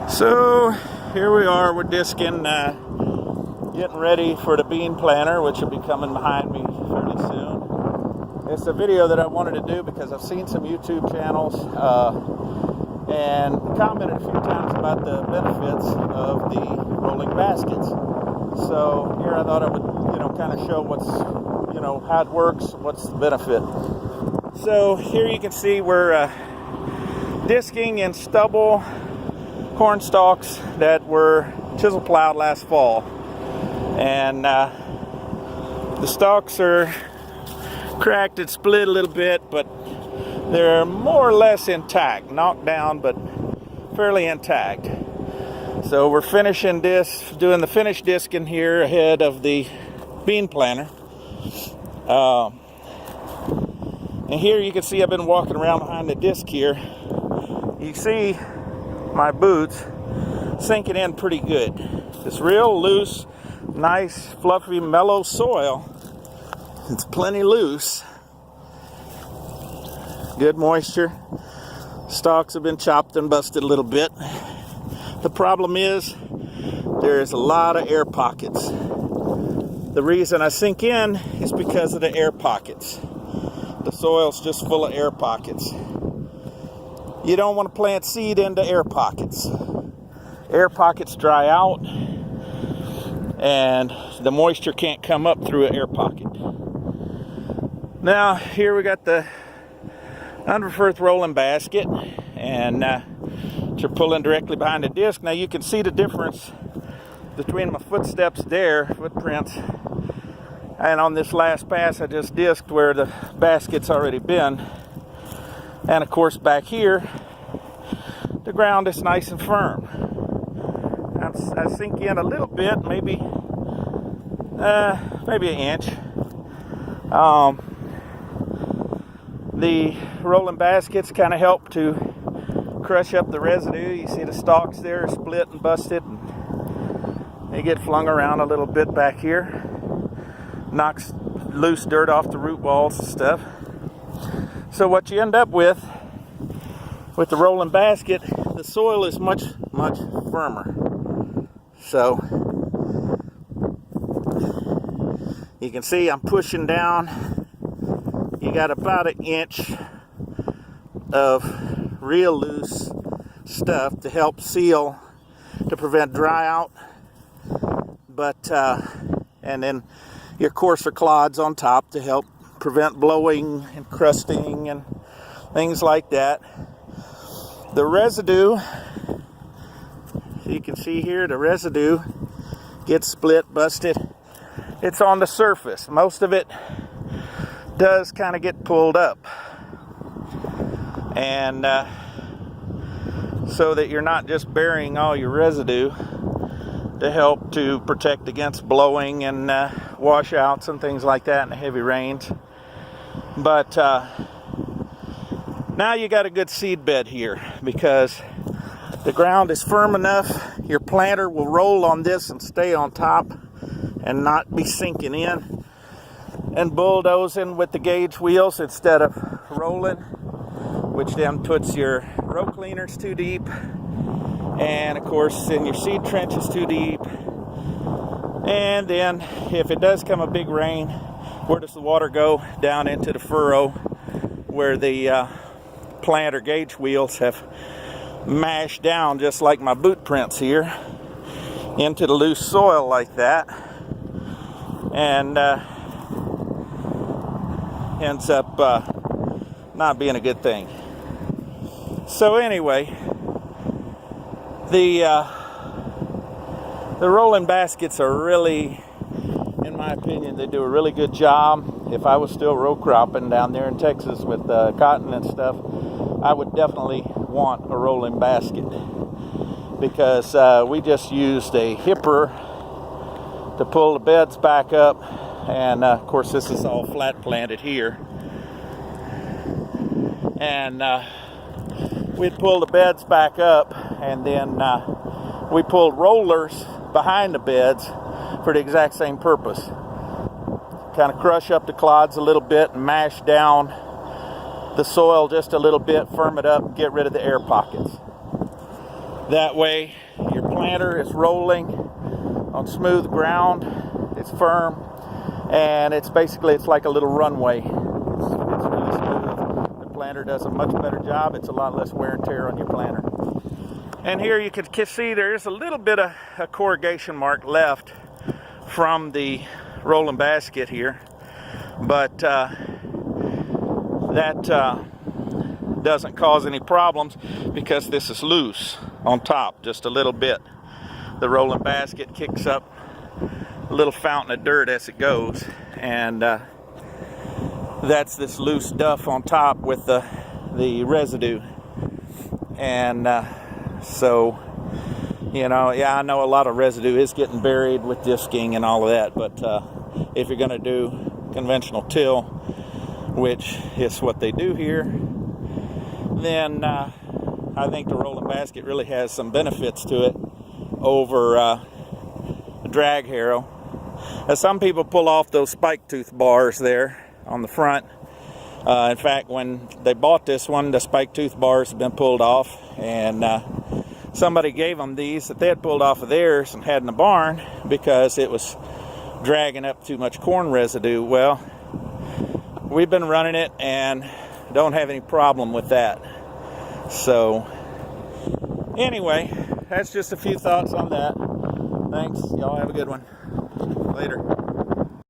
So here we are, we're disking, getting ready for the bean planter, which will be coming behind me fairly soon. It's a video that I wanted to do because I've seen some YouTube channels and commented a few times about the benefits of the rolling baskets. So here I thought I would, kind of show what's, how it works, what's the benefit. So here you can see we're disking in stubble corn stalks that were chisel plowed last fall, and the stalks are cracked and split a little bit, but they're more or less intact, knocked down but fairly intact. So we're finishing this, doing the finish disking here ahead of the bean planter. And here you can see I've been walking around behind the disc here. You see my boots sinking in pretty good. It's real loose, nice, fluffy, mellow soil. It's plenty loose. Good moisture. Stalks have been chopped and busted a little bit. The problem is there's a lot of air pockets. The reason I sink in is because of the air pockets. The soil's just full of air pockets. You don't want to plant seed into air pockets. Air pockets dry out, and the moisture can't come up through an air pocket. Now, here we got the underfirth rolling basket, and you're pulling directly behind the disc. Now, you can see the difference between my footprints, and on this last pass, I just disked where the basket's already been. And of course, back here, the ground is nice and firm. I sink in a little bit, maybe an inch. The rolling baskets kind of help to crush up the residue. You see the stalks there split and busted, and they get flung around a little bit back here. Knocks loose dirt off the root balls and stuff. So what you end up with the rolling basket, the soil is much, much firmer. So you can see I'm pushing down. You got about an inch of real loose stuff to help seal, to prevent dry out. But and then your coarser clods on top to help prevent blowing and crusting and things like that. The residue, you can see here, the residue gets split, busted. It's on the surface. Most of it does kind of get pulled up, and so that you're not just burying all your residue, to help to protect against blowing and washouts and things like that in the heavy rains. But now you got a good seed bed here because the ground is firm enough. Your planter will roll on this and stay on top and not be sinking in and bulldozing with the gauge wheels instead of rolling, which then puts your row cleaners too deep, and of course then your seed trenches too deep. And then if it does come a big rain, where does the water go? Down into the furrow where the planter gauge wheels have mashed down, just like my boot prints here, into the loose soil like that, and ends up not being a good thing. So anyway, the rolling baskets are really, in my opinion, they do a really good job. If I was still row cropping down there in Texas with cotton and stuff, I would definitely want a rolling basket, because we just used a hipper to pull the beds back up, and of course this is all flat planted here, and we'd pull the beds back up, and then we pulled rollers behind the beds for the exact same purpose. Kind of crush up the clods a little bit and mash down the soil just a little bit, firm it up, get rid of the air pockets. That way your planter is rolling on smooth ground, it's firm, and it's like a little runway. It's really smooth. The planter does a much better job. It's a lot less wear and tear on your planter. And here you can see there is a little bit of a corrugation mark left from the rolling basket here, but that doesn't cause any problems because this is loose on top just a little bit. The rolling basket kicks up a little fountain of dirt as it goes, and that's this loose stuff on top with the residue. And so, you know, yeah, I know a lot of residue is getting buried with disking and all of that, but if you're going to do conventional till, which is what they do here, then I think the rolling basket really has some benefits to it over a drag harrow. Some people pull off those spike tooth bars there on the front. In fact, when they bought this one, the spike tooth bars have been pulled off, and somebody gave them these that they had pulled off of theirs and had in the barn because it was dragging up too much corn residue. Well, we've been running it and don't have any problem with that. So anyway, that's just a few thoughts on that. Thanks. Y'all have a good one. Later.